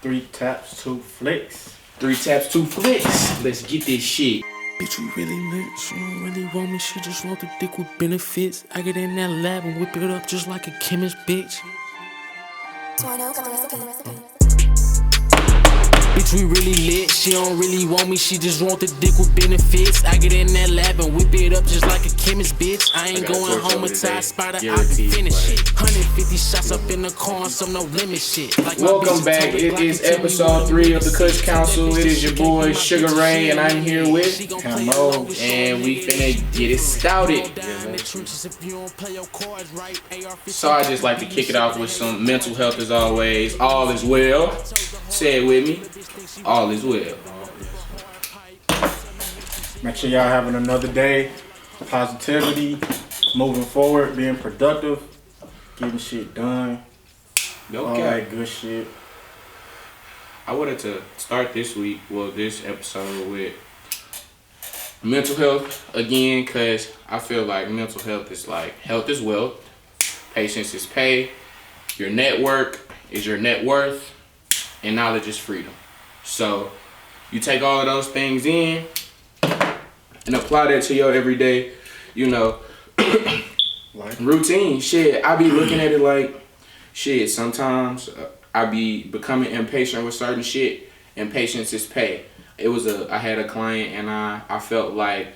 3 taps, 2 flicks. 3 taps, 2 flicks. Let's get this shit. Bitch, you really lit. She don't really want me, she just want the dick with benefits. I get in that lab and whip it up just like a chemist, bitch. So I know got the recipe. Bitch, we really lit. She don't really want me, she just want the dick with benefits. I get in that lab and whip it up just like a chemist, bitch. I ain't going home until I spot her, I can finish it. 150 shots up in the car on some no limit shit. Like welcome back. It is episode 3 of the Kush Council. It is your boy Sugar Ray, and I'm here with Camo. and we finna get it started. So I just like to kick it off with some mental health as always. All is well. Say it with me. All is well. Make sure y'all having another day. Positivity, moving forward, being productive, getting shit done. Okay. All that good shit. I wanted to start this episode with mental health again, because I feel like mental health is like health is wealth, patience is pay, your network is your net worth, and knowledge is freedom. So you take all of those things in and apply that to your everyday, routine. Shit, I be looking at it like, shit, sometimes I be becoming impatient with certain shit, and patience is pay. I had a client and I felt like,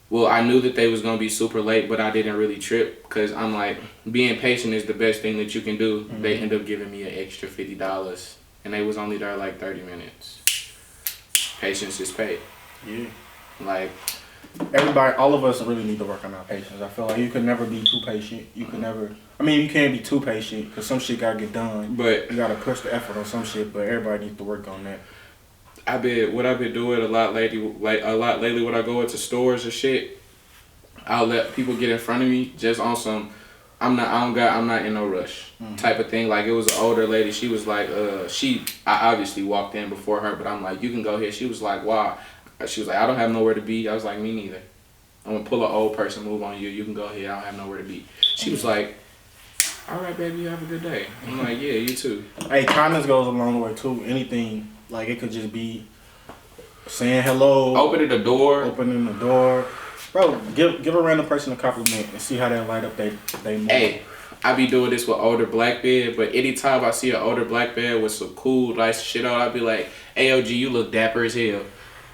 well, I knew that they was going to be super late, but I didn't really trip because I'm like, being patient is the best thing that you can do. Mm-hmm. They end up giving me an extra $50 and they was only there like 30 minutes. Patience is pay. Yeah. Like, everybody, all of us really need to work on our patience. I feel like you can never be too patient. You can't be too patient because some shit gotta get done. But you gotta push the effort on some shit, but everybody needs to work on that. What I've been doing a lot lately when I go into stores or shit, I'll let people get in front of me just on some I'm not in no rush type of thing. Like, it was an older lady, she was like I obviously walked in before her, but I'm like, you can go here. She was like, wow. She was like, I don't have nowhere to be. I was like, me neither. I'm gonna pull an old person move on you. You can go ahead. I don't have nowhere to be. She was like, all right, baby, you have a good day. I'm like, yeah, you too. Hey, kindness goes a long way too. Anything, like, it could just be saying hello, opening the door. Bro, give a random person a compliment and see how they light up they mood. Hey, I be doing this with older black men, but anytime I see an older black man with some cool, nice shit on, I be like, AOG, you look dapper as hell.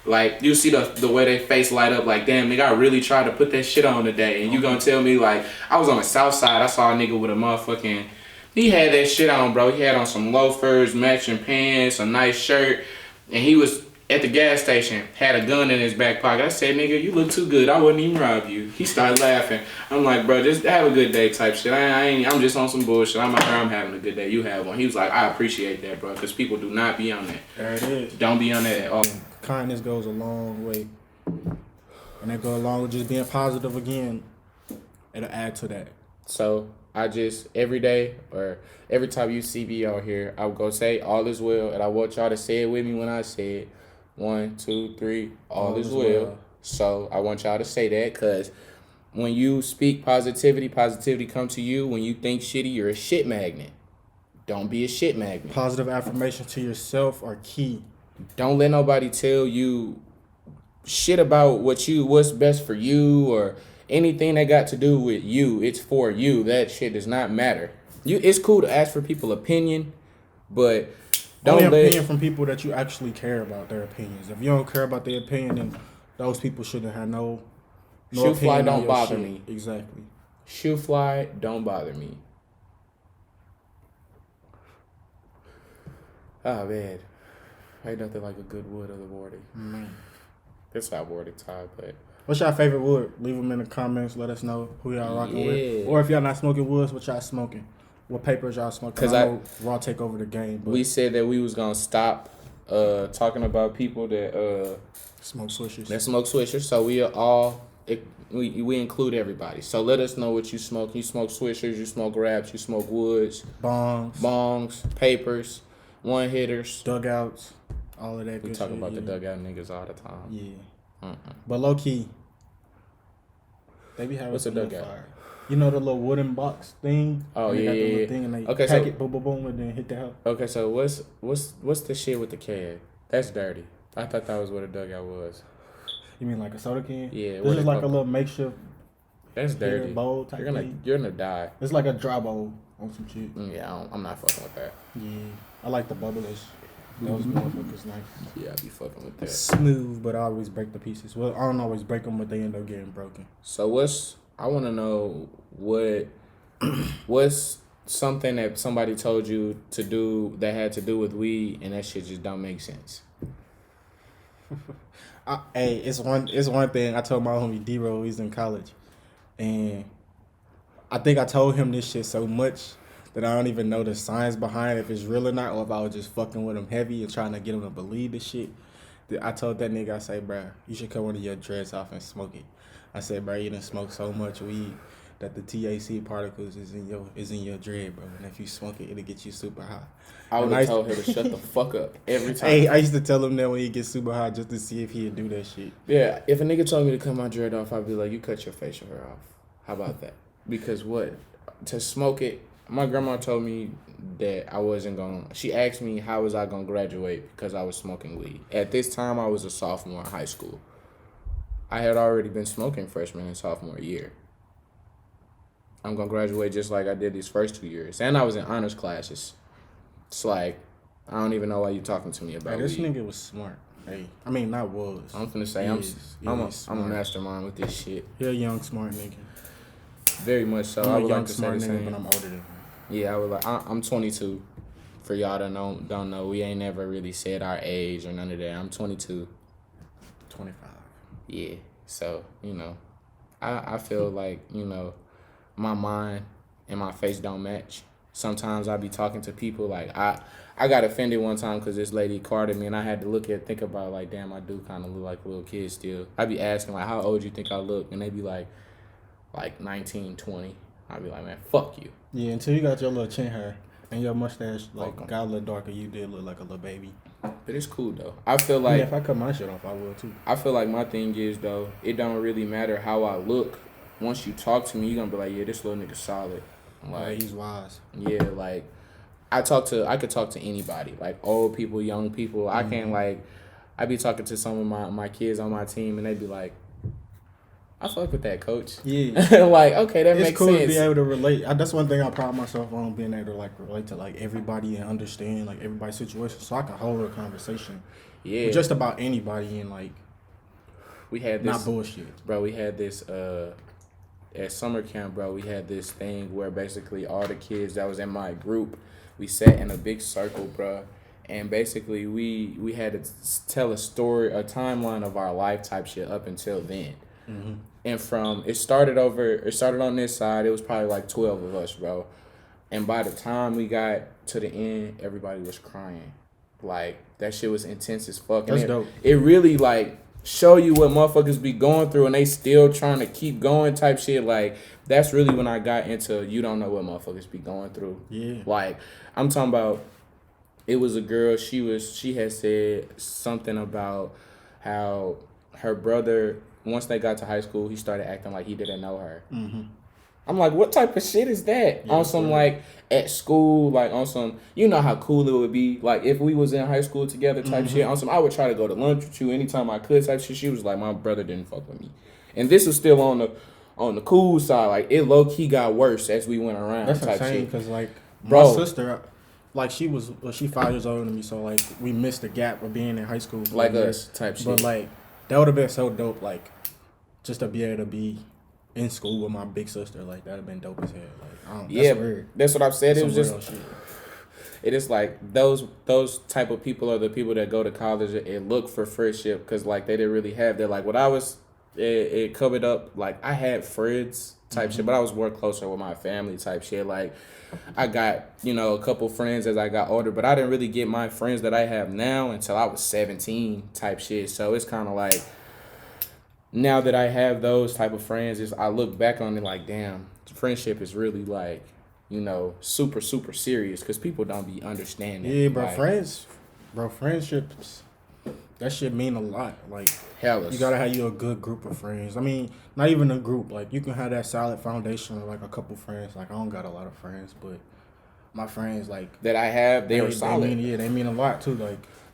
Like, you see the way they face light up, like, damn, nigga, I really tried to put that shit on today. And you gonna tell me, like, I was on the south side, I saw a nigga with a motherfucking, he had that shit on, bro. He had on some loafers, matching pants, a nice shirt, and he was at the gas station, had a gun in his back pocket. I said, nigga, you look too good, I wouldn't even rob you. He started laughing. I'm like, bro, just have a good day type shit. I'm just on some bullshit. I'm out here, I'm having a good day. You have one. He was like, I appreciate that, bro, because people do not be on that. There it is. Don't be on that at all. Kindness goes a long way. And that goes along with just being positive again. It'll add to that. So I just, every day or every time you see me out here, I will go say all is well, and I want y'all to say it with me when I say it. 1, 2, 3, all is well. So I want y'all to say that, because when you speak positivity come to you. When you think shitty, you're a shit magnet. Don't be a shit magnet. Positive affirmations to yourself are key. Don't let nobody tell you shit about what's best for you or anything that got to do with you. It's for you. That shit does not matter. It's cool to ask for people's opinion, but don't only opinion from people that you actually care about their opinions. If you don't care about their opinion, then those people shouldn't have no shoe fly don't bother shit. me. Exactly. Shoe fly don't bother me. Oh man. Ain't nothing like a good wood of the morning. Man. It's not morning time, but what's your favorite wood? Leave them in the comments. Let us know who y'all rocking with. Or if y'all not smoking woods, what y'all smoking? What papers y'all smoking? Because I know Raw take over the game. But we said that we was going to stop talking about people that smoke swishers. That smoke swishers. So we include everybody. So let us know what you smoke. You smoke swishers, you smoke wraps, you smoke woods. Bongs, papers, one hitters. Dugouts. All of that we good talk shit. about the dugout niggas all the time. Yeah. But low key, they be having what's a dugout? Fire. You know the little wooden box thing? Oh, and they got the yeah. little thing and they Okay, pack so it, boom, boom, boom, and then hit the house. okay, so what's the shit with the can? That's dirty. I thought that was what a dugout was. You mean like a soda can? Yeah. This is like a little makeshift That's dirty. bowl type thing. You're gonna die. It's like a dry bowl on some shit. Yeah, I'm not fucking with that. Yeah. I like the bubblers. Those motherfuckers nice. Yeah, I be fucking with that. Smooth, but I always break the pieces. Well, I don't always break them, but they end up getting broken. So I want to know what's something that somebody told you to do that had to do with weed and that shit just don't make sense. Hey, it's one thing I told my homie D-Ro, he's in college, and I think I told him this shit so much that I don't even know the science behind if it's real or not, or if I was just fucking with him heavy and trying to get him to believe this shit. I told that nigga, I say, bruh, you should cut one of your dreads off and smoke it. I said, bruh, you done smoked so much weed that the THC particles is in your dread, bro. And if you smoke it, it'll get you super high. I would have told him to shut the fuck up every time. Hey, I used to tell him that when he gets super high just to see if he'd do that shit. Yeah, if a nigga told me to cut my dread off, I'd be like, you cut your facial hair off. How about that? Because what? To smoke it, my grandma told me that I wasn't going to... She asked me how was I going to graduate because I was smoking weed. At this time, I was a sophomore in high school. I had already been smoking freshman and sophomore year. I'm going to graduate just like I did these first 2 years. And I was in honors classes. It's like, I don't even know why you talking to me about this weed. nigga was smart. Hey, I mean, not was. I'm finna say, I'm a mastermind with this shit. You're a young, smart nigga. Very much so. I'm I a would young, like to say smart the nigga, same. but I'm older than him. Yeah, I would like. I'm 22. For y'all that don't know, we ain't never really said our age or none of that. I'm 22. 25. Yeah. So, I feel like, my mind and my face don't match. Sometimes I be talking to people like I got offended one time because this lady carded me and I had to think about like, damn, I do kind of look like a little kid still. I be asking like, how old you think I look? And they be like 19, 20. I be like, man, fuck you. Yeah, until you got your little chin hair and your mustache got a little darker, you did look like a little baby. But it's cool though. I feel like if I cut my shit off, I will too. I feel like my thing is though, it don't really matter how I look. Once you talk to me, you gonna be like, yeah, this little nigga solid. Like, he's wise. Yeah, like I could talk to anybody, like old people, young people. I can't I be talking to some of my kids on my team and they be like, I fuck with that, coach. Yeah. Like, okay, that makes sense. It's cool to be able to relate. That's one thing I pride myself on, being able to relate to everybody and understand everybody's situation, so I can hold a conversation. Yeah. With just about anybody and we had this, not bullshit. Bro, we had this at summer camp, bro, we had this thing where basically all the kids that was in my group, we sat in a big circle, bro, and basically we had to tell a timeline of our life type shit up until then. Mm-hmm. And it started on this side, it was probably 12 of us, bro. And by the time we got to the end, everybody was crying. That shit was intense as fuck. That's dope. It really show you what motherfuckers be going through and they still trying to keep going type shit. That's really when I got into you don't know what motherfuckers be going through. Yeah. I'm talking about, it was a girl, she had said something about how her brother, once they got to high school, he started acting like he didn't know her. Mm-hmm. I'm like, what type of shit is that? Yeah, on some at school, on some, you know how cool it would be, if we was in high school together type shit. On some, I would try to go to lunch with you anytime I could type shit. She was like, my brother didn't fuck with me, and this was still on the cool side. It low key got worse as we went around. That's type insane shit. because bro, my sister, she 5 years older than me, so we missed the gap of being in high school. Us type shit. But that would have been so dope. Just to be able to be in school with my big sister, that'd have been dope as hell. Yeah, that's weird. That's what I've said. It was just shit. It is those type of people are the people that go to college and look for friendship because they didn't really have that. What I was, it covered up. I had friends type shit, but I was more closer with my family type shit. I got a couple friends as I got older, but I didn't really get my friends that I have now until I was 17 type shit. So it's kind of now that I have those type of friends, I look back on it damn, friendship is really super, super serious because people don't be understanding. Yeah, bro, friendships, that shit mean a lot. Like, hell, you gotta have you a good group of friends. I mean, not even a group. Like, you can have that solid foundation of like a couple friends. Like, I don't got a lot of friends, but my friends like that I have, they are solid. They mean a lot too.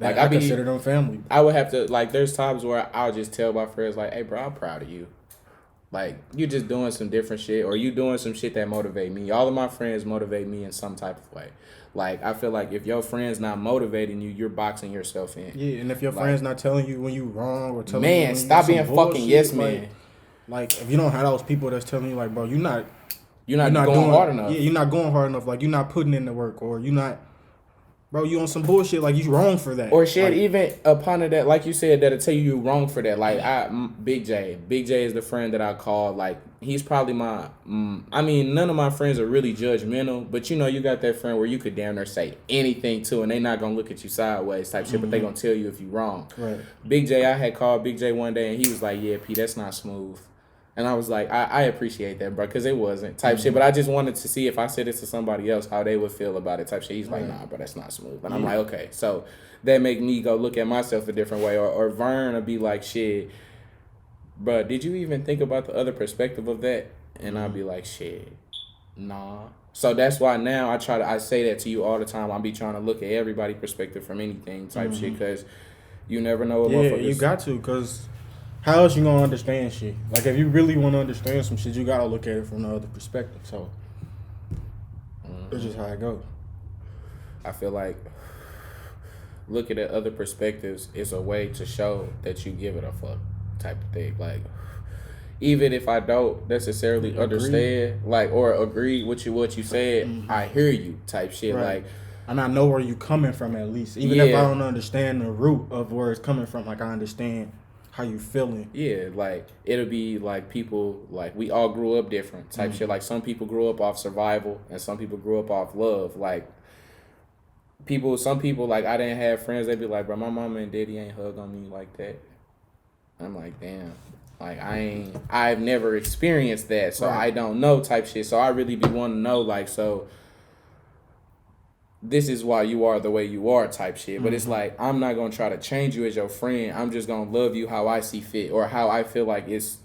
Like I consider them family. I would have to like. There's times where I'll just tell my friends like, "Hey, bro, I'm proud of you. Like, you just doing some different shit, or you doing some shit that motivate me. All of my friends motivate me in some type of way. Like, I feel like if your friend's not motivating you, you're boxing yourself in. Yeah, and if your friend's not telling you when you wrong or telling you when stop being fucking yes man. Like, if you don't have those people that's telling you like, bro, you're not going hard enough. Yeah, you're not going hard enough. Like, you're not putting in the work, or you're not. Bro, you on some bullshit, like, you wrong for that. Or shit, like, even upon that, like you said, that'll tell you wrong for that. Like, Big J is the friend that I call, like, he's probably my, I mean, none of my friends are really judgmental, but, you know, you got that friend where you could damn near say anything to, and they not going to look at you sideways type shit, but they going to tell you if you wrong. Right. Big J, I had called Big J one day, and he was like, yeah, P, that's not smooth. And I was like, I appreciate that, bro, because it wasn't type shit. But I just wanted to see if I said this to somebody else, how they would feel about it type shit. He's like, nah, bro, that's not smooth. And I'm like, okay. So that make me go look at myself a different way. Or Vern will be like, shit, bro, did you even think about the other perspective of that? And I'll be like, shit, nah. So that's why now I say that to you all the time. I'll be trying to look at everybody's perspective from anything type shit, because you never know what motherfuckers. Yeah, you got to, because how else you gonna understand shit? Like, if you really want to understand some shit, you gotta look at it from the other perspective. So that's just how it goes. I feel like looking at other perspectives is a way to show that you give it a fuck type of thing. Like, even if I don't necessarily understand, like, or agree with what you said, I hear you type shit. Right. Like, and I know where you coming from at least. Even if I don't understand the root of where it's coming from, like, I understand how you feeling. Yeah, like, it'll be like people, like, we all grew up different type shit. Like, some people grew up off survival and some people grew up off love. Like, some people, like, I didn't have friends, they'd be like, bro, my mama and daddy ain't hug on me like that. I'm like, damn. Like, I've never experienced that, so I don't know type shit. So I really be wanting to know, like, so this is why you are the way you are type shit. But it's like, I'm not going to try to change you as your friend. I'm just going to love you how I see fit, or how I feel like it's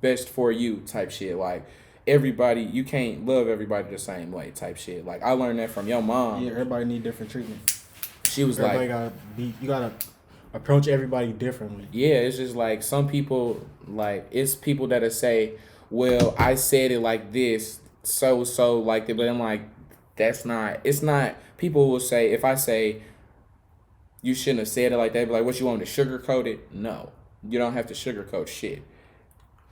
best for you type shit. Like, everybody, you can't love everybody the same way type shit. Like, I learned that from your mom. Yeah, everybody need different treatment. She was you gotta approach everybody differently. Yeah, it's just like some people, like, it's people that'll say, well, I said it like this, so like that, but I'm like, it's not, people will say, if I say, you shouldn't have said it like that, be like, what, you want me to sugarcoat it? No, you don't have to sugarcoat shit.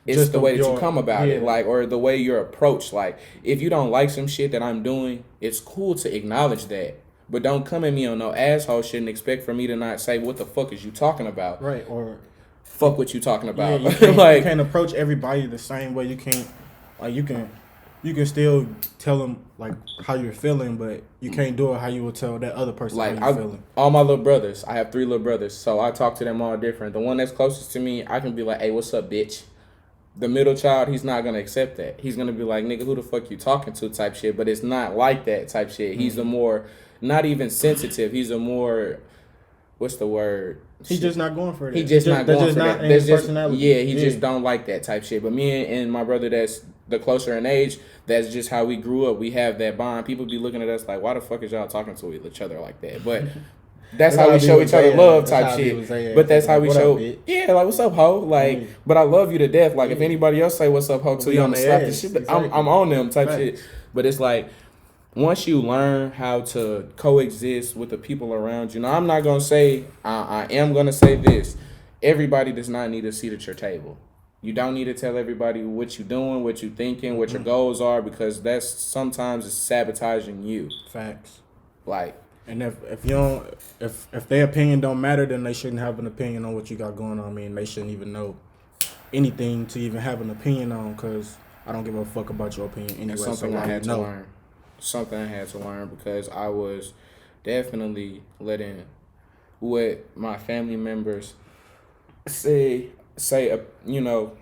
It's just the way that you come about it, like, or the way you're approached. Like, if you don't like some shit that I'm doing, it's cool to acknowledge that. But don't come at me on no asshole shit and expect for me to not say, what the fuck is you talking about? Right, or fuck what you talking about. Yeah, you can't approach everybody the same way. You can't, like, you can still tell them, like, how you're feeling, but you can't do it how you would tell that other person like, how you're feeling. All my little brothers, I have 3 little brothers, so I talk to them all different. The one that's closest to me, I can be like, hey, what's up, bitch? The middle child, he's not going to accept that. He's going to be like, nigga, who the fuck you talking to type shit, but it's not like that type shit. He's the more, not even sensitive, he's a more, what's the word? He's just not going for it. He just not going for that. That's just, personality. Yeah, he just don't like that type shit. But me and my brother that's the closer in age, that's just how we grew up. We have that bond. People be looking at us like, why the fuck is y'all talking to each other like that? But that's how we show each other love type shit. But that's how we show, yeah, like, what's up, ho? Like, but I love you to death. Like, if anybody else say what's up, ho, to you, I'm gonna slap the shit. I'm on them type shit. But it's like, once you learn how to coexist with the people around you, now I'm not going to say, I am going to say this. Everybody does not need a seat at your table. You don't need to tell everybody what you're doing, what you're thinking, what your goals are, because that's sometimes it's sabotaging you. Facts. Like, and if you don't, if their opinion don't matter, then they shouldn't have an opinion on what you got going on. I mean, they shouldn't even know anything to even have an opinion on, because I don't give a fuck about your opinion anyway. That's something I had to learn. Something I had to learn, because I was definitely letting what my family members say, you know,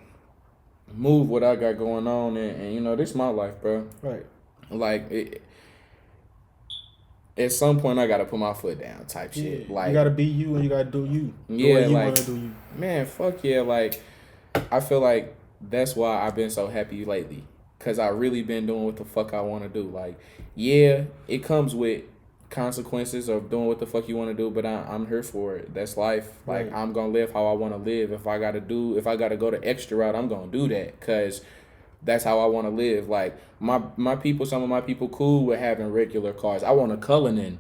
move what I got going on, and you know, this is my life, bro. Right. Like, at some point I gotta put my foot down type shit. Like, you gotta be you and you gotta do you. Yeah, the way you like, wanna do you. Man, fuck yeah. Like, I feel like that's why I've been so happy lately. Cause I really been doing what the fuck I wanna do. Like, yeah, it comes with consequences of doing what the fuck you wanna do, but I'm here for it. That's life. Like, I'm gonna live how I wanna live. If I gotta go the extra route, I'm gonna do that. Cause that's how I want to live. Like, my people, some of my people cool with having regular cars. I want a Cullinan.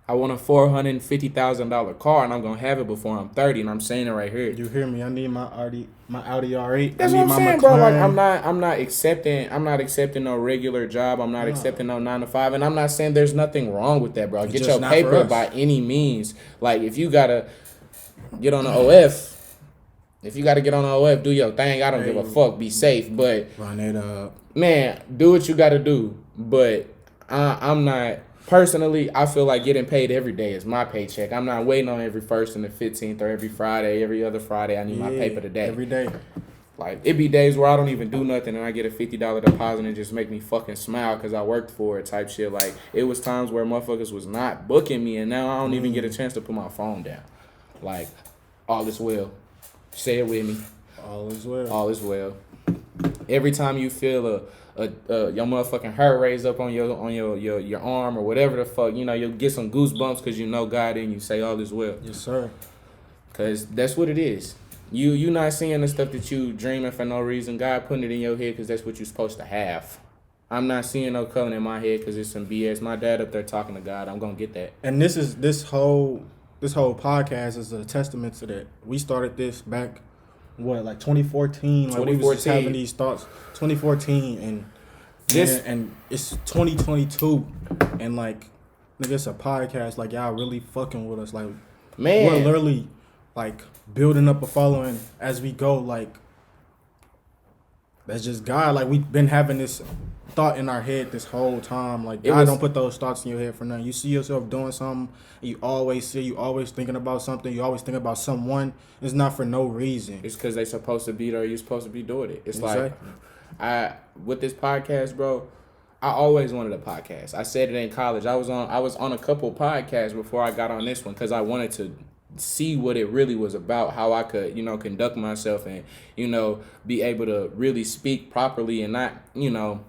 I want a $450,000 car, and I'm gonna have it before I'm 30. And I'm saying it right here. You hear me? I need my Audi R8. That's what I'm saying, bro. Like, I'm not accepting no regular job. I'm not accepting no 9 to 5. And I'm not saying there's nothing wrong with that, bro. Get your paper by any means. Like, if you gotta get on the OF. If you got to get on the OF, do your thing. I don't give a fuck. Be safe. But, run it up. Man, do what you got to do. But I'm not, personally, I feel like getting paid every day is my paycheck. I'm not waiting on every 1st and the 15th or every Friday, every other Friday. I need my paper today. Every day. Like, it be days where I don't even do nothing and I get a $50 deposit and just make me fucking smile because I worked for it type shit. Like, it was times where motherfuckers was not booking me and now I don't even get a chance to put my phone down. Like, all is well. Say it with me. All is well. All is well. Every time you feel your motherfucking hair raise up on your arm or whatever the fuck, you know, you'll get some goosebumps because you know God and you say all is well. Yes, sir. Because that's what it is. You not seeing the stuff that you dreaming for no reason. God putting it in your head because that's what you're supposed to have. I'm not seeing no color in my head because it's some BS. My dad up there talking to God. I'm gonna get that. And this whole podcast is a testament to that. We started this back, like 2014? Like, we was just having these thoughts. 2014, and it's 2022, and like, nigga, it's a podcast. Like, y'all really fucking with us. Like, man, we're literally like building up a following as we go. Like, that's just God. Like, we've been having this thought in our head this whole time. Like, God don't put those thoughts in your head for nothing. You see yourself doing something, you always thinking about something, you always think about someone. It's not for no reason. It's because they supposed to be there, you're supposed to be doing it. It's exactly. Like, with this podcast, bro, I always wanted a podcast. I said it in college. I was on a couple podcasts before I got on this one because I wanted to see what it really was about, how I could, you know, conduct myself and, you know, be able to really speak properly and not, you know,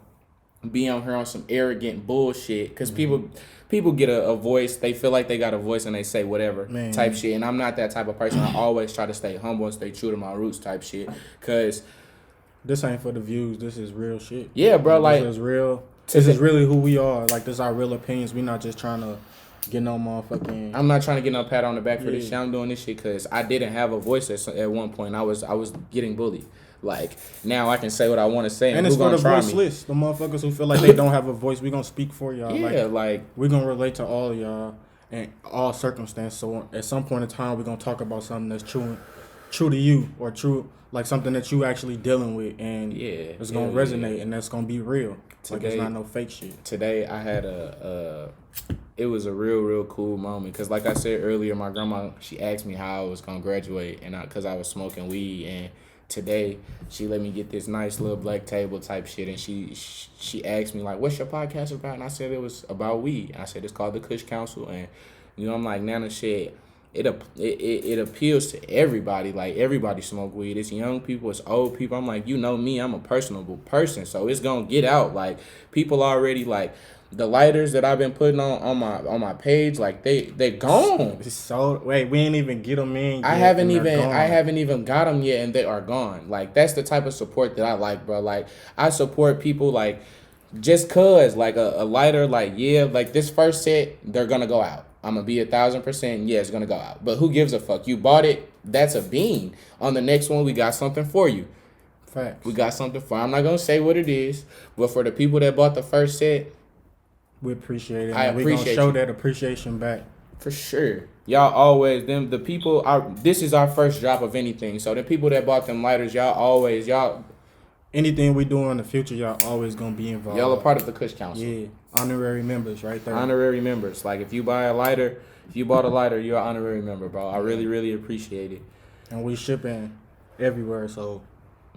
be on here on some arrogant bullshit. Because people get a voice, they feel like they got a voice and they say whatever type shit. And I'm not that type of person. I always try to stay humble and stay true to my roots type shit. Because this ain't for the views. This is real shit. Yeah, bro. Like, this is real. This is really who we are. Like, this is our real opinions. We not just trying to get no motherfucking. I'm not trying to get no pat on the back for this shit. I'm doing this shit because I didn't have a voice at one point. I was getting bullied. Like, now I can say what I want to say. And it's for the voiceless. The motherfuckers who feel like they don't have a voice, we gonna speak for y'all. Yeah, like we gonna relate to all of y'all and all circumstances. So at some point in time, we're gonna talk about something that's true to you, or true, like something that you actually dealing with, and it's gonna resonate, and that's gonna be real. Today, like, it's not no fake shit. Today I had it was a real cool moment because, like I said earlier, my grandma, she asked me how I was gonna graduate, and because I was smoking weed, and today she let me get this nice little black table type shit, and she asked me like, "What's your podcast about?" And I said it was about weed. I said it's called the Kush Council, and you know, I'm like, Nana, shit, it appeals to everybody. Like, everybody smoke weed. It's young people, it's old people. I'm like, you know me, I'm a personable person, so it's gonna get out. Like, people already, like, the lighters that I've been putting on my page, like, they gone. So wait, we ain't even get them in yet. I haven't even got them yet, and they are gone. Like, that's the type of support that I like, bro. Like, I support people, like, just cause, like, a lighter, like, yeah, like, this first set, they're gonna go out. I'm gonna be 1,000%. Yeah, it's gonna go out. But who gives a fuck? You bought it. That's a bean. On the next one, we got something for you. Facts. We got something for. I'm not gonna say what it is, but for the people that bought the first set, we appreciate it. We're gonna show that appreciation back. For sure. Y'all always, the people this is our first drop of anything. So the people that bought them lighters, anything we do in the future, y'all always gonna be involved. Y'all are part of the Kush Council. Yeah. Honorary members right there. Honorary members. Like, if you bought a lighter, you're an honorary member, bro. I really appreciate it. And we shipping everywhere, so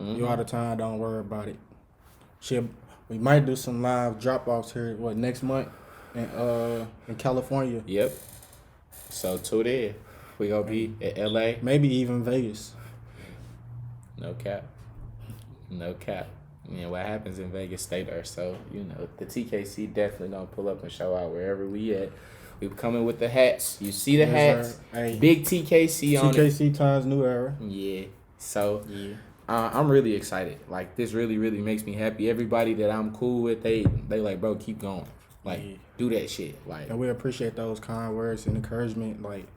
you out of time, don't worry about it. Shit, we might do some live drop-offs here, next month? in California. Yep. So tune in. We gonna be at LA. Maybe even Vegas. No cap. No cap. Yeah, what happens in Vegas stay there. So, the TKC definitely gonna pull up and show out wherever we at. We coming with the hats. You see the hats. Hey, big TKC on it. TKC times New Era. Yeah. So I'm really excited. Like, this really, really makes me happy. Everybody that I'm cool with, they like, bro, keep going. Like, do that shit. Like, and we appreciate those kind words and encouragement. Like,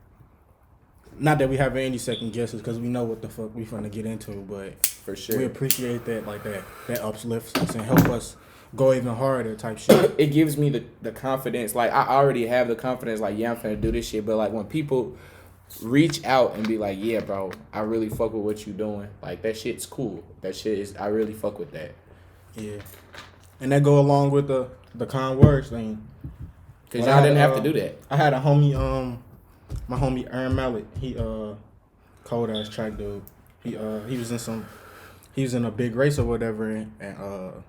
not that we have any second guesses because we know what the fuck we finna get into, but for sure we appreciate that. Like that uplifts us and help us go even harder type shit. It gives me the confidence. Like, I already have the confidence. Like, yeah, I'm finna do this shit. But like, when people reach out and be like, yeah, bro, I really fuck with what you doing. Like, that shit's cool. That shit is, I really fuck with that. Yeah, and that go along with the kind words thing. Cause y'all didn't have to do that. I had a homie, my homie Aaron Mallet. He cold ass track dude. He was in a big race or whatever, and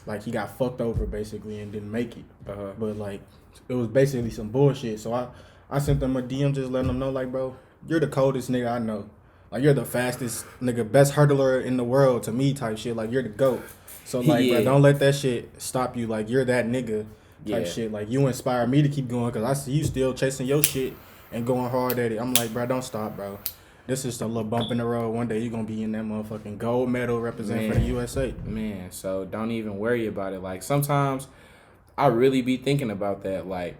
like he got fucked over basically and didn't make it. But like it was basically some bullshit. So I sent them a DM just letting them know, like, bro, you're the coldest nigga I know. Like, you're the fastest nigga, best hurdler in the world to me type shit. Like, you're the GOAT. So like, bro, don't let that shit stop you. Like, you're that nigga type shit. Like, you inspire me to keep going because I see you still chasing your shit and going hard at it. I'm like, bro, don't stop, bro. This is just a little bump in the road. One day you're going to be in that motherfucking gold medal representing for the USA. Man, so don't even worry about it. Like, sometimes I really be thinking about that. Like,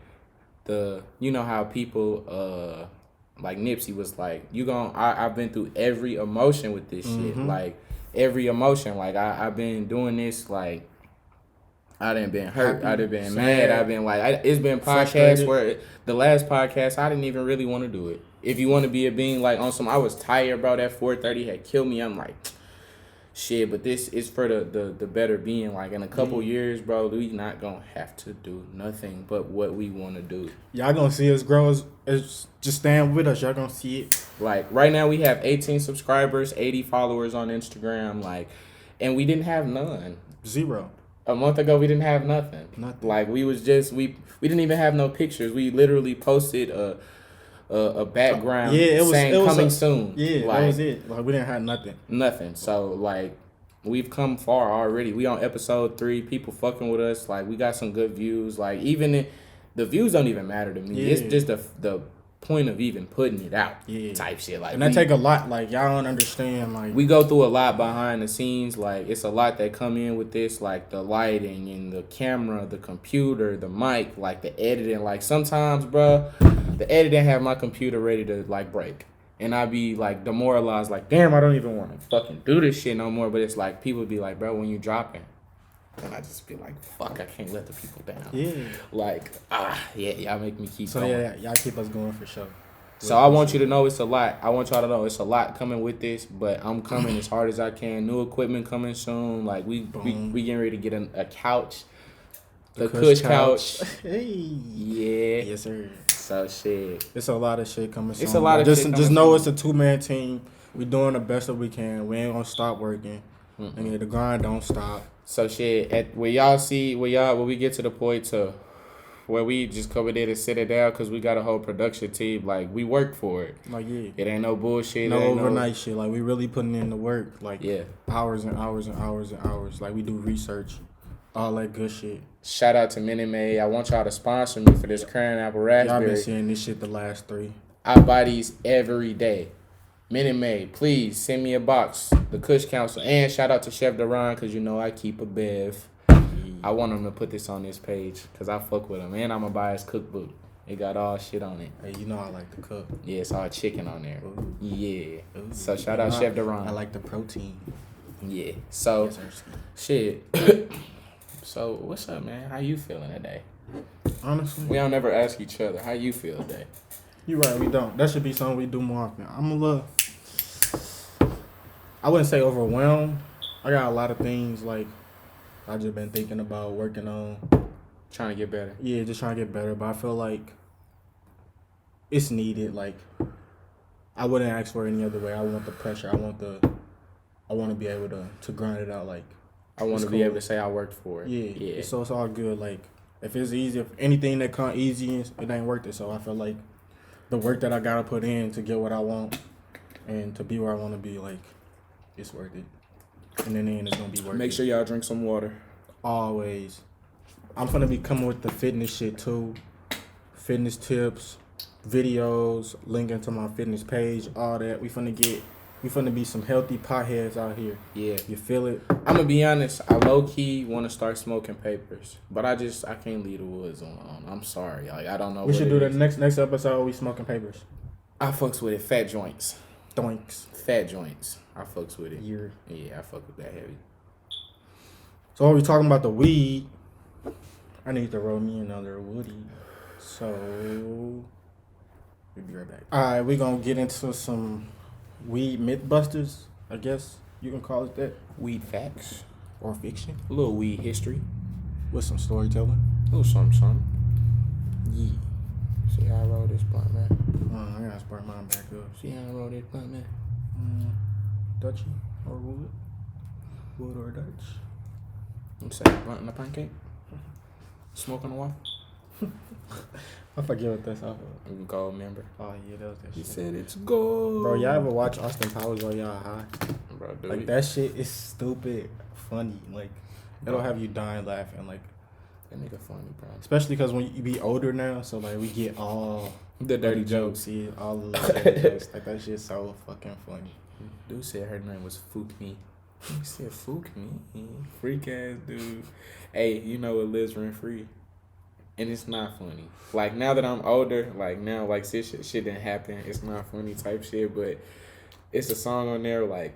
you know how people, like Nipsey was like, I've been through every emotion with this shit. Like, every emotion. Like, I've been doing this, like, I done been hurt. I done been mad. I've been like, it's been podcasts where the last podcast I didn't even really want to do it. If you want to be a being like on some, I was tired, bro. That 4:30 had killed me. I'm like, shit. But this is for the better being. Like, in a couple years, bro, we not gonna have to do nothing but what we want to do. Y'all gonna see us grow. As just stand with us. Y'all gonna see it. Like, right now we have 18 subscribers, 80 followers on Instagram. Like, and we didn't have none. 0. A month ago, we didn't have nothing. Like, we was just, we didn't even have no pictures. We literally posted a background saying coming soon. Yeah, like, that was it. Like, we didn't have nothing. Nothing. So, like, we've come far already. We on episode 3. People fucking with us. Like, we got some good views. Like, even the views don't even matter to me. Yeah. It's just the point of even putting it out type shit. Like, and that take a lot. Like, y'all don't understand. Like, we go through a lot behind the scenes. Like, it's a lot that come in with this, like the lighting and the camera, the computer, the mic, like the editing. Like, sometimes, bro, the editing have my computer ready to like break, and I be like demoralized. Like, damn, I don't even want to fucking do this shit no more. But it's like, people be like, bro, when you dropping. And I just be like, fuck, I can't let the people down. Yeah. Like, y'all make me keep going. So, yeah, y'all keep us going for sure. So, I want you to know it's a lot. I want y'all to know it's a lot coming with this, but I'm coming as hard as I can. New equipment coming soon. Like, we getting ready to get a couch. The Kush couch. Hey. Yeah. Yes, sir. So, shit. It's a lot of shit coming soon. It's a lot of shit coming Just know it's a 2-man team. We doing the best that we can. We ain't gonna stop working. And the grind don't stop. So shit, when we get to the point to where we just come in there and sit it down because we got a whole production team, like, we work for it. Like, yeah. It ain't no bullshit. No overnight shit. Like, we really putting in the work. Like, yeah. Hours and hours and hours and hours. Like, we do research. All that good shit. Shout out to Minute Maid. I want y'all to sponsor me for this crayon apple raspberry. Y'all been seeing this shit the last 3. I buy these every day. Minute Maid, please send me a box. The Kush Council. And shout out to Chef Duran because you know I keep a bev. I want him to put this on this page because I fuck with him. And I'm going to buy his cookbook. It got all shit on it. Hey, you know I like to cook. Yeah, it's all chicken on there. Ooh. Yeah. Ooh. So shout out Chef Duran. I like the protein. Yeah. So, yes, shit. So, what's up, man? How you feeling today? Honestly, we don't never ask each other. How you feel today? You right, we don't. That should be something we do more often. I'm a little, I wouldn't say overwhelmed. I got a lot of things, like, I just been thinking about, working on. Trying to get better. Yeah, just trying to get better. But I feel like it's needed. Like, I wouldn't ask for it any other way. I want the pressure. I want to be able to grind it out. Like, I want to be able to say I worked for it. Yeah. So it's all good. Like, If it's easy, if anything that come easy, it ain't worth it. So I feel like the work that I gotta put in to get what I want and to be where I want to be, like, it's worth it. And in the end, it's gonna be worth it. Make sure y'all drink some water. Always. I'm gonna be coming with the fitness shit too. Fitness tips, videos, linking to my fitness page, all that. We finna be some healthy potheads out here. Yeah. You feel it? I'm gonna be honest, I low-key want to start smoking papers, but I can't leave the woods on. I'm sorry. Like, I don't know We should do the next episode. We smoking papers. I fucks with it. Fat joints. Doinks. Fat joints. I fucks with it. Yeah, I fuck with that heavy. So while we talking about the weed, I need to roll me another woody. So we'll be right back. Alright, we're gonna get into some weed mythbusters, I guess you can call it that. Weed facts. Or fiction. A little weed history. With some storytelling. A little something. Yeah. See how I roll this blunt, man? I gotta spark mine back up. See how I roll this blunt, man? Dutchie or wood? Wood or Dutch? I'm saying blunt in a pancake. Smoke on the waffle. I forget what that's off of. Gold member. Oh yeah, that was that He shit. said it's gold. Bro, y'all ever watch Austin Powers while y'all high? Bro, dude. Like, that shit is stupid funny. Like, it'll have you dying laughing. Like, that nigga funny, bro. especially because when you be older now, so like we get all The dirty jokes. See, all the dirty jokes. Like, that shit's so fucking funny. Dude said her name was Fook Me. He said Fook Me. Freak ass dude. Hey, you know what lives rent free? And it's not funny. Like, now that I'm older, like, now, like, shit didn't happen. It's not funny type shit, but it's a song on there, like,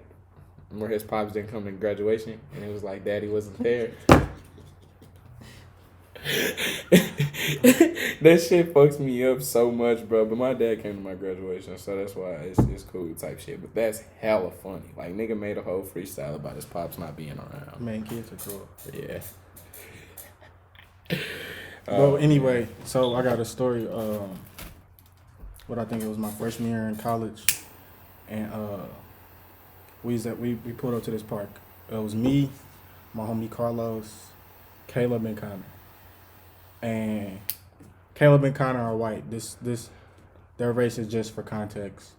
where his pops didn't come to graduation, and it was like, Daddy wasn't there. That shit fucks me up so much, bro. But my dad came to my graduation, so that's why it's cool type shit. But that's hella funny. Like, nigga made a whole freestyle about his pops not being around. Man, kids are cool. Yeah. Well, anyway, so I got a story. What I think it was my freshman year in college, and we pulled up to this park. It was me, my homie Carlos, Caleb, and Connor. And Caleb and Connor are white. Their race is just for context,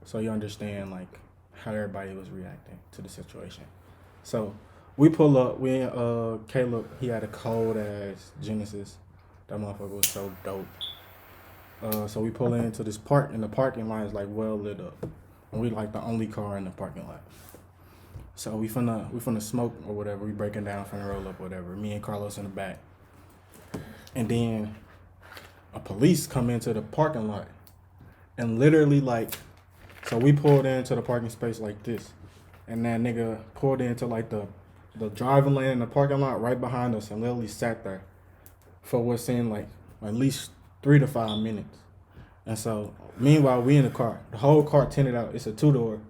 so you understand like how everybody was reacting to the situation. So we pull up. Caleb, he had a cold ass Genesis. That motherfucker was so dope. So we pull into this park, and the parking lot is like well lit up, and we like the only car in the parking lot. So we finna smoke or whatever. We breaking down, finna roll up, whatever. Me and Carlos in the back, and then a police come into the parking lot, and literally like, so we pulled into the parking space like this, and that nigga pulled into like the driving lane in the parking lot right behind us, and literally sat there for what seemed like at least 3 to 5 minutes. And so meanwhile we in the car, the whole car tinted out. It's a 2-door,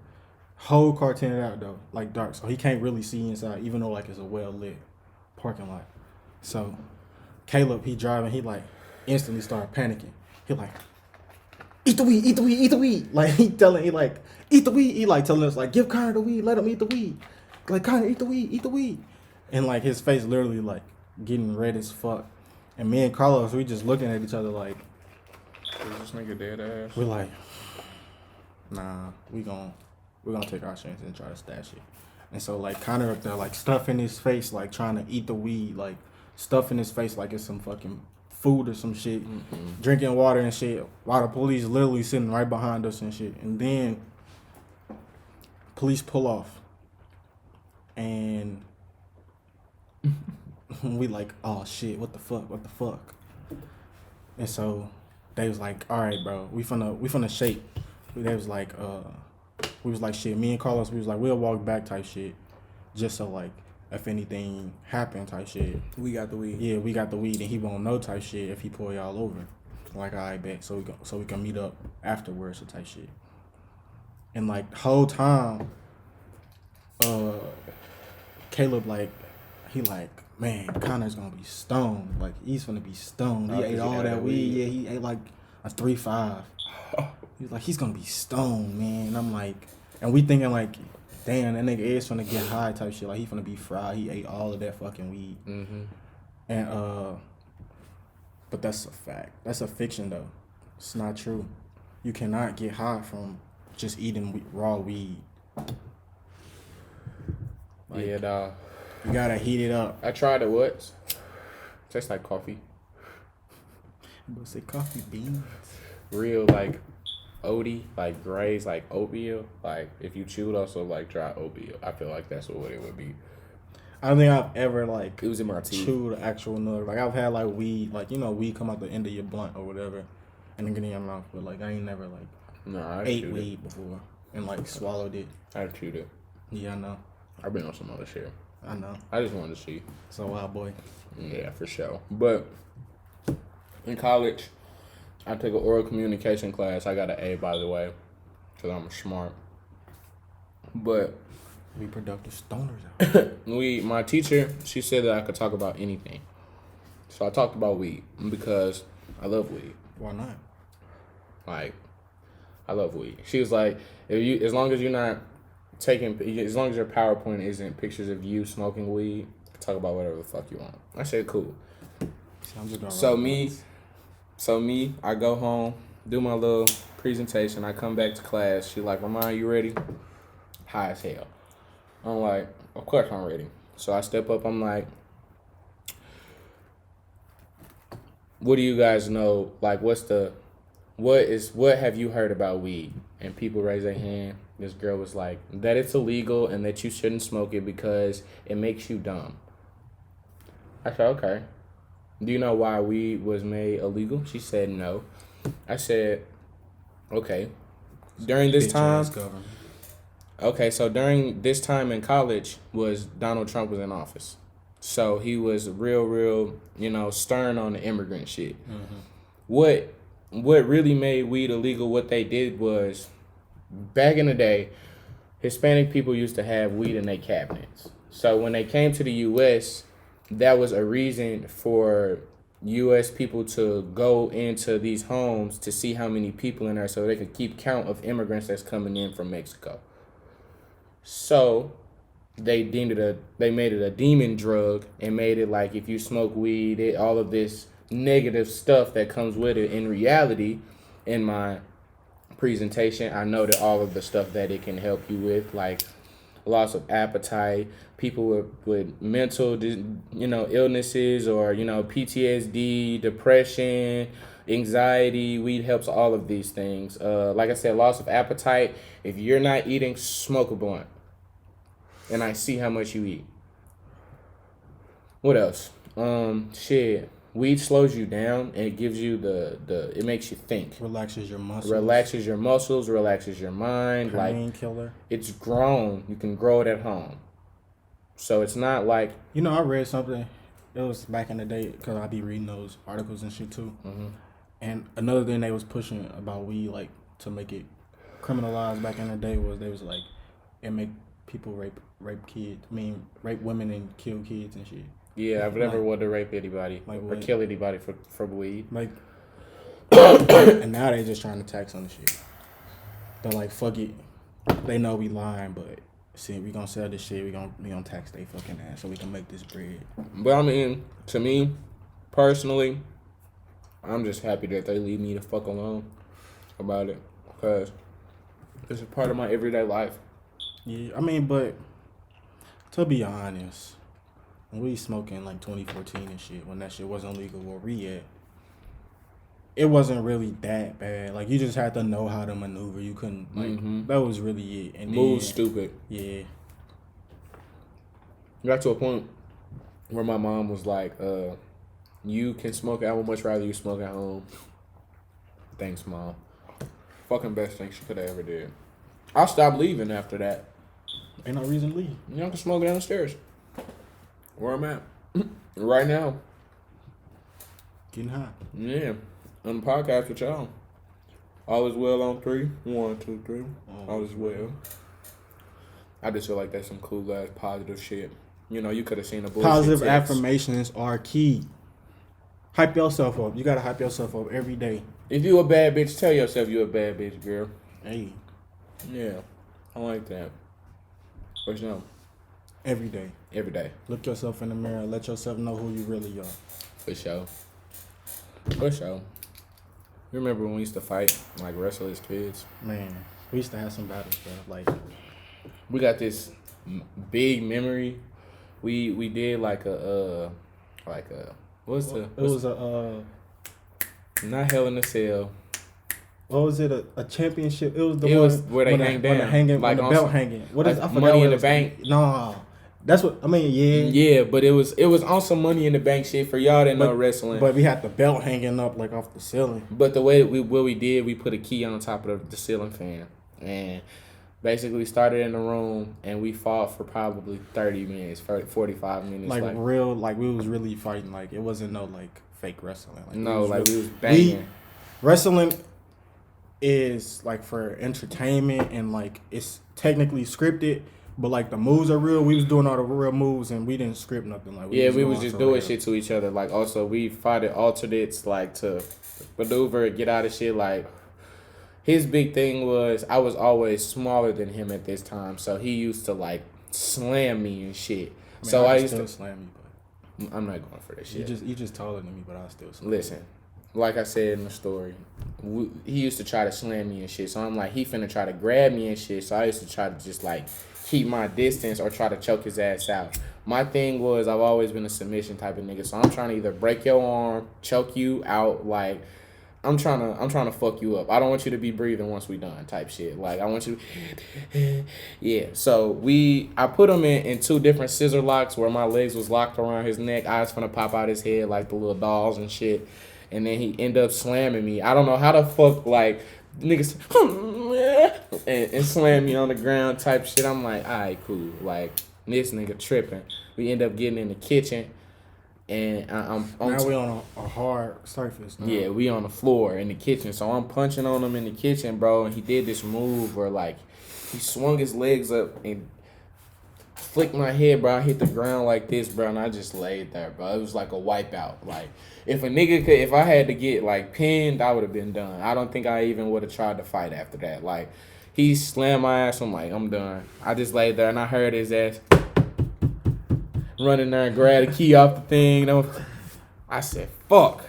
whole car tinted out though, like dark, so he can't really see inside, even though like it's a well lit parking lot. So Caleb, he driving, he like instantly started panicking. He like, eat the weed, eat the weed, eat the weed. Like he like, eat the weed. He like telling us like, give Connor the weed, let him eat the weed. Like, Connor, eat the weed, eat the weed. And like his face literally like getting red as fuck. And me and Carlos, we just looking at each other like, Is this nigga dead ass? we're like, nah, we're gonna take our chance and try to stash it. And so like Connor up there like stuffing his face, like trying to eat the weed, like stuffing his face like it's some fucking food or some shit, drinking water and shit, while the police literally sitting right behind us and shit. And then police pull off, and we like, oh shit, what the fuck? And so they was like, all right, bro, we finna shake. They was like, we was like, shit, me and Carlos, we was like, we'll walk back type shit, just so like, if anything happened type shit. We got the weed. Yeah, we got the weed, and he won't know type shit if he pull y'all over. Like, all right, bet. So we can meet up afterwards or type shit. And like the whole time, Caleb he like, man, Connor's gonna be stoned. Like, he's gonna be stoned. He ate all that weed. Yeah, he ate like a 3-5. He's like, he's gonna be stoned, man. And I'm like, and we thinking like, damn, that nigga is finna get high type shit. Like, he finna be fried. He ate all of that fucking weed. Mm-hmm. And But that's a fact. That's a fiction, though. It's not true. You cannot get high from just eating raw weed. Like, yeah, dog. You gotta heat it up. I tried it once. Tastes like coffee. But say coffee beans. Real like oaty, like graze, like oatmeal. Like if you chewed also like dry oatmeal. I feel like that's what it would be. I don't think I've ever like it was in my teeth. Chewed actual nut. Like I've had like weed, like weed come out the end of your blunt or whatever, and then get in your mouth. But like I ain't never like ate weed before and like swallowed it. I've chewed it. Yeah, I know. I've been on some other shit. I know. I just wanted to see. So wild boy. Yeah, for sure. But in college, I took an oral communication class. I got an A, by the way, because I'm smart. But we productive stoners out. My teacher, she said that I could talk about anything. So I talked about weed because I love weed. Why not? Like, I love weed. She was like, as long as you're not as long as your PowerPoint isn't pictures of you smoking weed, talk about whatever the fuck you want. I said, cool. So me, I go home, do my little presentation. I come back to class. She like, Ramon, you ready? High as hell. I'm like, of course I'm ready. So I step up. I'm like, what do you guys know? Like, what have you heard about weed? And people raise their hand. This girl was like, that it's illegal and that you shouldn't smoke it because it makes you dumb. I said, okay. Do you know why weed was made illegal? She said no. I said, okay. During this time, so during this time in college was Donald Trump was in office. So he was real, stern on the immigrant shit. Mm-hmm. What really made weed illegal, what they did was, back in the day, Hispanic people used to have weed in their cabinets. So when they came to the U.S., that was a reason for U.S. people to go into these homes to see how many people in there so they could keep count of immigrants that's coming in from Mexico. So they made it a demon drug and made it like if you smoke weed, all of this negative stuff that comes with it. In reality, in my presentation, I noted all of the stuff that it can help you with, like loss of appetite, people with mental, illnesses or, PTSD, depression, anxiety. Weed helps all of these things. Like I said, loss of appetite. If you're not eating, smoke a blunt. And I see how much you eat. What else? Weed slows you down and it gives you it makes you think. Relaxes your muscles. Relaxes your mind. Painkiller. It's grown. You can grow it at home. So it's not like... I read something. It was back in the day because I be reading those articles and shit too. Mm-hmm. And another thing they was pushing about weed, like to make it criminalized back in the day was they was like, it make people rape kids. Rape women and kill kids and shit. Yeah, I've never wanted to rape anybody or kill anybody for weed. And now they just trying to tax on the shit. They're like, fuck it. They know we lying, but see, we gonna sell this shit. We gonna tax they fucking ass so we can make this bread. But I mean, to me, personally, I'm just happy that they leave me the fuck alone about it because it's a part of my everyday life. Yeah, but to be honest, when we smoking like 2014 and shit, when that shit wasn't legal where we at, it wasn't really that bad. Like, you just had to know how to maneuver. You couldn't, that was really it. And move stupid. Yeah. Got to a point where my mom was like, you can smoke. I would much rather you smoke at home. Thanks, Mom. Fucking best thing she could have ever did. I stopped leaving after that. Ain't no reason to leave. Y'all can smoke downstairs. Where I'm at. Right now. Getting high. Yeah. On the podcast with y'all. All is well on 3. 1, 2, 3. All is well. I just feel like that's some cool ass positive shit. You could have seen a bullshit positive text. Affirmations are key. Hype yourself up. You gotta hype yourself up every day. If you a bad bitch, tell yourself you a bad bitch, girl. Hey. Yeah. I like that. But every day. Every day. Look yourself in the mirror. Let yourself know who you really are. For sure. For sure. You remember when we used to fight, like wrestle as kids? Man, we used to have some battles, bro. Like, we got this big memory. We did like a not Hell in a Cell. What was it? A championship? It was the it one was where they hang down, like on the belt hanging. What is? Like I forgot Money what in the was. Bank. No, that's what I mean. Yeah. Yeah, but it was on some Money in the Bank shit for y'all that know wrestling. But we had the belt hanging up like off the ceiling. But the way we did, we put a key on top of the ceiling fan and basically started in the room and we fought for probably 30 minutes, 45 minutes. Like real, like we was really fighting. Like it wasn't no like fake wrestling. Like, no, like we was banging. Wrestling is like for entertainment and like it's technically scripted, but like the moves are real. We was doing all the real moves and we didn't script nothing. Like we was just doing shit to each other. Like also we fought at alternates like to maneuver, get out of shit. Like his big thing was I was always smaller than him at this time, so he used to like slam me and shit. I used to slam you, but I'm not going for that shit. You just taller than me, but I still slam. Listen. Like I said in the story, he used to try to slam me and shit. So I'm like, he finna try to grab me and shit. So I used to try to just like keep my distance or try to choke his ass out. My thing was I've always been a submission type of nigga. So I'm trying to either break your arm, choke you out, like I'm trying to fuck you up. I don't want you to be breathing once we done type shit. Like I want you to yeah. So I put him in two different scissor locks where my legs was locked around his neck. Eyes finna pop out his head like the little dolls and shit. And then he ended up slamming me. I don't know how the fuck, like, niggas and slam me on the ground type shit. I'm like, all right, cool. Like, this nigga tripping. We end up getting in the kitchen. And now we on a hard surface now. Yeah, we on the floor in the kitchen. So I'm punching on him in the kitchen, bro. And he did this move where, like, he swung his legs up and flicked my head, bro. I hit the ground like this, bro, and I just laid there, bro. It was like a wipeout. Like, if I had to get, like, pinned, I would have been done. I don't think I even would have tried to fight after that. Like, he slammed my ass. I'm like, I'm done. I just laid there, and I heard his ass running there and grab the key off the thing. I said, fuck.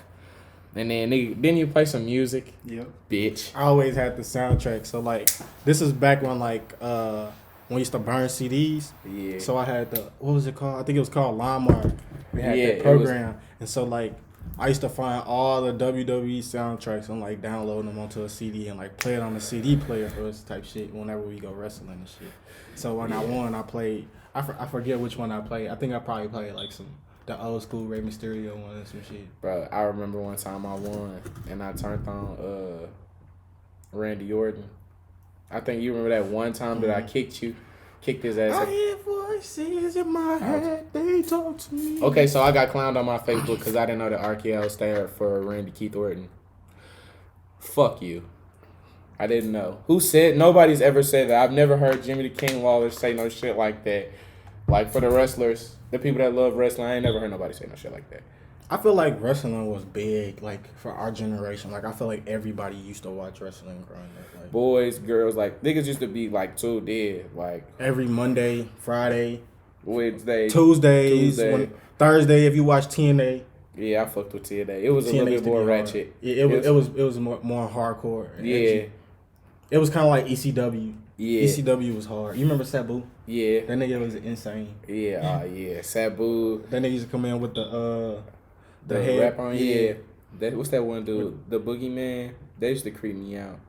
And then, nigga, didn't you play some music? Yep. Bitch. I always had the soundtrack. So, like, this is back when, like, when we used to burn CDs. Yeah. So I had what was it called? I think it was called LimeWire. We had that program. And so, like, I used to find all the WWE soundtracks and, like, download them onto a CD and, like, play it on the CD player for us type shit whenever we go wrestling and shit. So when I won, I played, I forget which one I played. I think I probably played, like, the old school Rey Mysterio one and some shit. Bro, I remember one time I won and I turned on Randy Orton. I think you remember that one time that I kicked his ass. I hear voices in my head, they talk to me. Okay, so I got clowned on my Facebook because I didn't know that RKO stood for Randy Keith Orton. Fuck you. I didn't know. Who said? Nobody's ever said that. I've never heard Jimmy the King Lawler say no shit like that. Like, for the wrestlers, the people that love wrestling, I ain't never heard nobody say no shit like that. I feel like wrestling was big, like, for our generation. Like, I feel like everybody used to watch wrestling growing up. Like, boys, girls, like, niggas used to be, like, too dead. Like, every Monday, Friday, Wednesday, Tuesday. Thursday, if you watch TNA. Yeah, I fucked with TNA. It was a little bit more ratchet. Yeah, it was more hardcore. Yeah. Edgy. It was kind of like ECW. Yeah. ECW was hard. You remember Sabu? Yeah. That nigga was insane. Yeah, yeah. Sabu. That nigga used to come in with the head wrap on. Yeah. What's that one dude? The Boogeyman. They used to creep me out.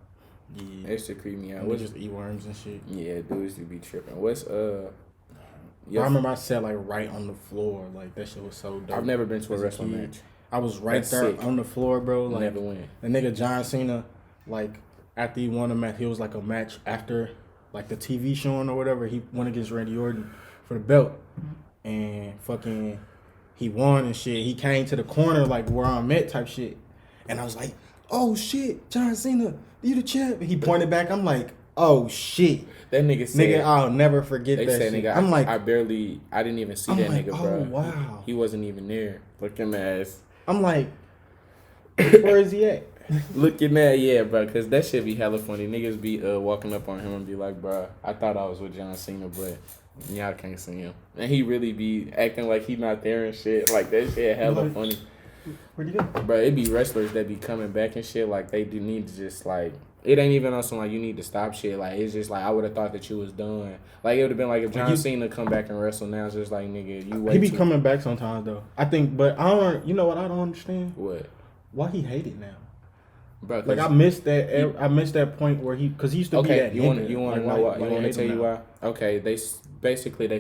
Yeah. They used to creep me out. What's just eat worms and shit. Yeah, dudes used to be tripping. What's I remember I sat like right on the floor. Like that shit was so dope. I've never been to a wrestling match. I was right there on the floor, bro. Like never went. The nigga John Cena, like after he won a match, he was like a match after like the TV showing or whatever. He went against Randy Orton for the belt, and fucking he won and shit. He came to the corner like where I'm at type shit, and I was like, oh shit, John Cena, you the champ. And he pointed back. I'm like, oh shit. That nigga said, nigga, I'll never forget that shit. Nigga, I'm like, I didn't even see that nigga, bro. Oh, wow. He wasn't even there. Look at my ass. I'm like, where is he at? Looking at, yeah, bro, because that shit be hella funny. Niggas be walking up on him and be like, bro, I thought I was with John Cena, but y'all can't see him. And he really be acting like he not there and shit. Like, that shit hella funny. Where'd he go? Bro, it be wrestlers that be coming back and shit. Like, they do need to just, like, it ain't even on some, like, you need to stop shit. Like, it's just, like, I would have thought that you was done. Like, it would have been, like, if John Cena come back and wrestle now, it's just, like, nigga, you wait. He be coming back sometimes, though. I think, but I don't, you know what I don't understand? What? Why he hate it now? Bro, like, I missed that point where because he used to be that you want to know why? You want to tell you why? Okay, they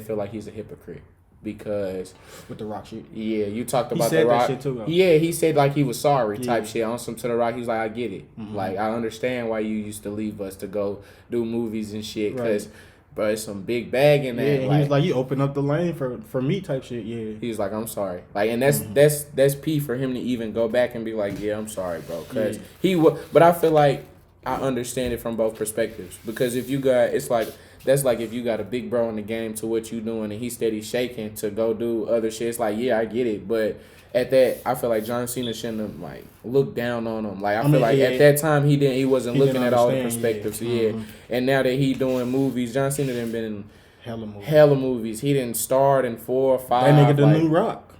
feel like he's a hypocrite. Because with the Rock shit, yeah, you talked about the Rock. That shit too, yeah, he said like he was sorry type shit on some to the Rock. He's like, I get it, like I understand why you used to leave us to go do movies and shit, because bro, it's some big bag in there. Yeah, he was like, you open up the lane for me type shit. Yeah, he was like, I'm sorry, like, and that's P for him to even go back and be like, yeah, I'm sorry, bro, because he would. But I feel like I understand it from both perspectives, because if you got, it's like. That's like if you got a big bro in the game to what you doing and he steady shaking to go do other shit. It's like, yeah, I get it. But at that, I feel like John Cena shouldn't have, like, looked down on him. Like, I feel like at that time he wasn't looking at all the perspectives. Yeah. And now that he doing movies, John Cena done been in hella movies. He didn't start in 4 or 5. That nigga the new Rock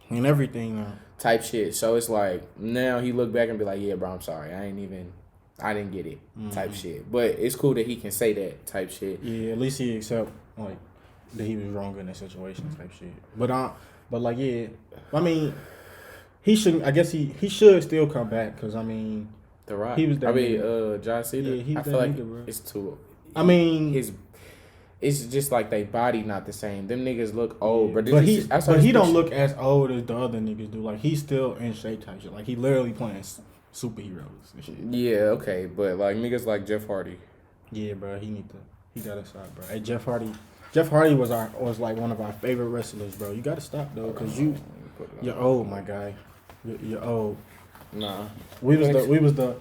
and everything now. Type shit. So it's like now he look back and be like, yeah, bro, I'm sorry. I didn't get it, type shit. But it's cool that he can say that type shit. Yeah, at least he accept like that he was wrong in that situation type shit. But like, yeah, I mean, he shouldn't. I guess he should still come back because I mean, The Rock. He was that. John Cena. Yeah, I feel like it's too. I mean, it's just like they body not the same. Them niggas look old, but he don't look as old as the other niggas do. Like he's still in shape type shit. Like he literally playing superheroes and shit. Yeah, okay, but like niggas like Jeff Hardy. Yeah, bro, he gotta stop, bro. Hey, Jeff Hardy was like one of our favorite wrestlers, bro. You gotta stop though, cause you're old, my guy. You're old. Nah, we was the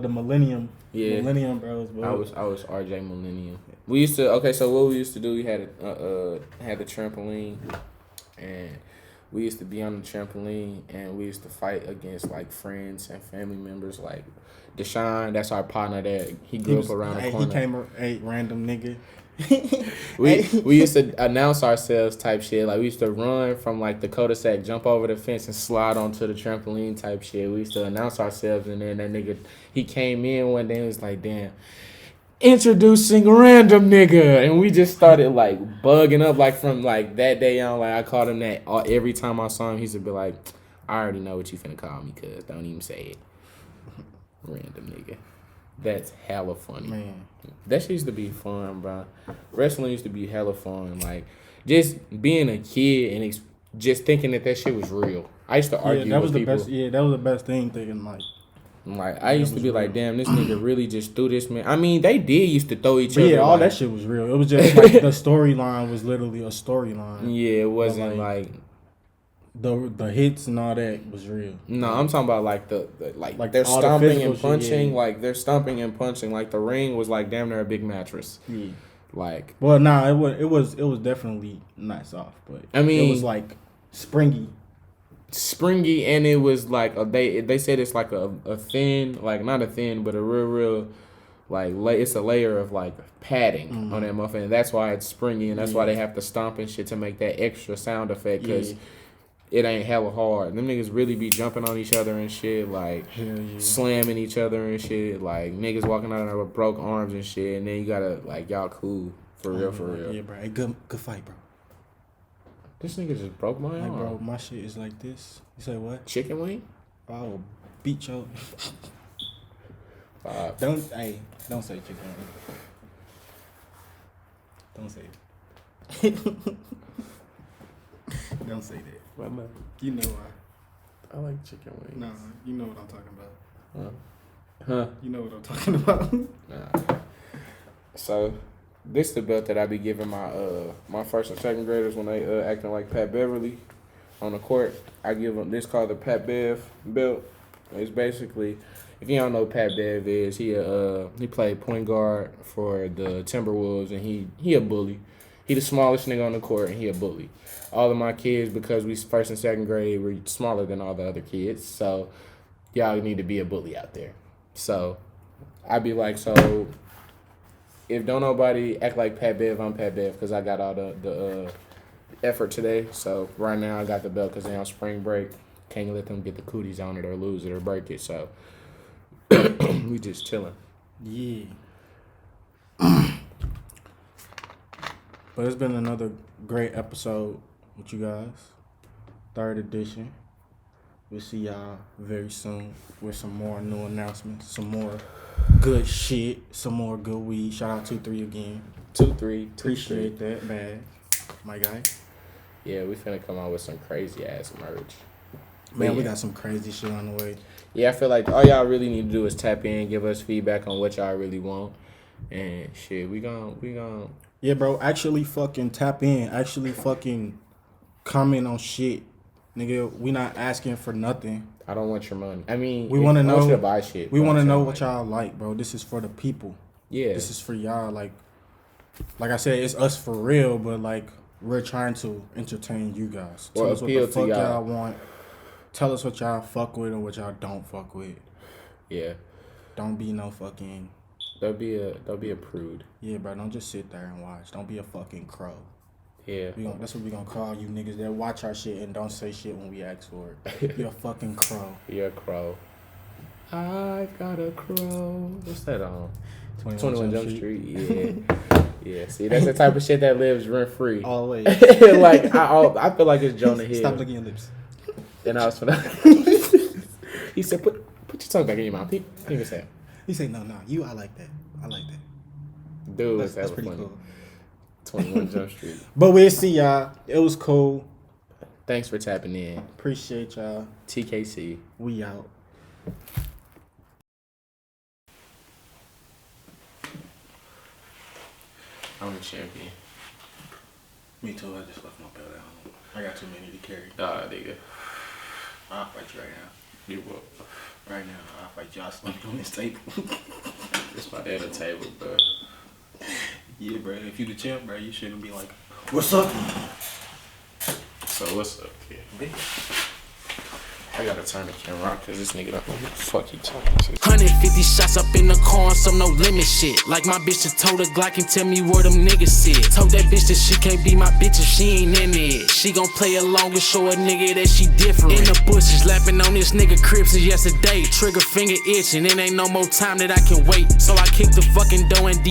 Millennium. Yeah, Millennium Bros. Bro. I was RJ Millennium. We used to so what we used to do, we had the trampoline, and we used to be on the trampoline and we used to fight against like friends and family members. Like Deshaun, that's our partner there. He grew up around the corner. He came a random nigga. we used to announce ourselves type shit. Like we used to run from like the cul-de-sac, jump over the fence and slide onto the trampoline type shit. We used to announce ourselves, and then that nigga, he came in one day and was like, damn, introducing random nigga, and we just started like bugging up. Like from like that day on, like I called him that every time I saw him. He used to be like, I already know what you finna call me, cuz don't even say it. Random nigga. That's hella funny. Man, that shit used to be fun, bro. Wrestling used to be hella fun. Like just being a kid and just thinking that shit was real. I used to argue that was with people. Best. Yeah, that was the best thing. Thinking like I used to be like, damn, this nigga really just threw this man. I mean, they did used to throw each other. Yeah, all that shit was real. It was just like the storyline was literally a storyline. Yeah, it wasn't like the hits and all that was real. No, I'm talking about like the they're stomping and punching. Yeah. Like they're stomping and punching. Like the ring was like damn near a big mattress. Yeah. Like, well, nah, it was definitely not soft, but I mean, it was like springy, and it was like they said it's like a thin, like not a thin, but a real like it's a layer of like padding on that muffin, and that's why it's springy, and that's why they have to stomp and shit to make that extra sound effect, because it ain't hella hard. Them niggas really be jumping on each other and shit, like slamming each other and shit, like niggas walking out there with broke arms and shit, and then you gotta like y'all cool for real. Yeah, bro. Hey, good fight, bro. This nigga just broke my arm. Bro, my shit is like this. You say what? Chicken wing? I will beat your. Don't say chicken wing. Don't say it. Don't say that. Why not? You know why. I like chicken wings. Nah, you know what I'm talking about. Huh? You know what I'm talking about. Nah. So, this is the belt that I be giving my first and second graders when they acting like Pat Beverly on the court. I give them this called the Pat Bev belt. It's basically, if you don't know who Pat Bev is, he played point guard for the Timberwolves, and he a bully. He the smallest nigga on the court, and he a bully. All of my kids, because we first and second grade, were smaller than all the other kids. So y'all need to be a bully out there. So I be like, so if don't nobody act like Pat Bev, I'm Pat Bev, because I got all the effort today. So right now I got the belt because they on spring break. Can't let them get the cooties on it or lose it or break it. So we just chilling. Yeah. But it's been another great episode with you guys. 3rd edition. We'll see y'all very soon with some more new announcements, some more good shit, some more good weed. Shout out 2-3 again. 2-3. Appreciate that, man. My guy. Yeah, we finna come out with some crazy ass merch. Man, we got some crazy shit on the way. Yeah, I feel like all y'all really need to do is tap in, give us feedback on what y'all really want. And shit, we gon' Yeah, bro, actually fucking tap in. Actually fucking comment on shit. Nigga, we not asking for nothing. I don't want your money. I mean, we want to know. I want you to buy shit. We want to know what y'all like, bro. This is for the people. Yeah. This is for y'all. Like I said, it's us for real, but like we're trying to entertain you guys. Tell us what the fuck y'all want. Tell us what y'all fuck with or what y'all don't fuck with. Yeah. Don't be no fucking. Don't be a prude. Yeah, bro. Don't just sit there and watch. Don't be a fucking crow. Yeah. That's what we gonna call you niggas that watch our shit and don't say shit when we ask for it. You're a fucking crow. You're a crow. I got a crow. What's that on? 21 Jump Street. Yeah. Yeah. See, that's the type of shit that lives rent free. Always. Like I feel like it's Jonah Hill. Stop licking your lips. And I was he said, put your tongue back in your mouth. He didn't say it. He said, no, I like that. I like that. Dude, that's pretty funny. cool. 21 Jump Street. But we'll see y'all. It was cool. Thanks for tapping in. Appreciate y'all. TKC. We out. I'm the champion. Me too. I just left my belt out. I got too many to carry. Nah, nigga. I'll fight you right now. You will. Right now, I'll fight y'all slumping on this table. It's my dinner table, bro. Yeah, bro. If you the champ, bro, you shouldn't be like, what's up? So what's up, kid? I gotta turn the camera on because this nigga don't know who the fuck he talking to. 150 shots up in the car on some no limit shit. Like my bitch just told her Glock and tell me where them niggas sit. Told that bitch that she can't be my bitch if she ain't in it. She gon' play along and show a nigga that she different. In the bushes, laughing on this nigga crib since yesterday. Trigger finger itching, it ain't no more time that I can wait. So I kick the fucking door and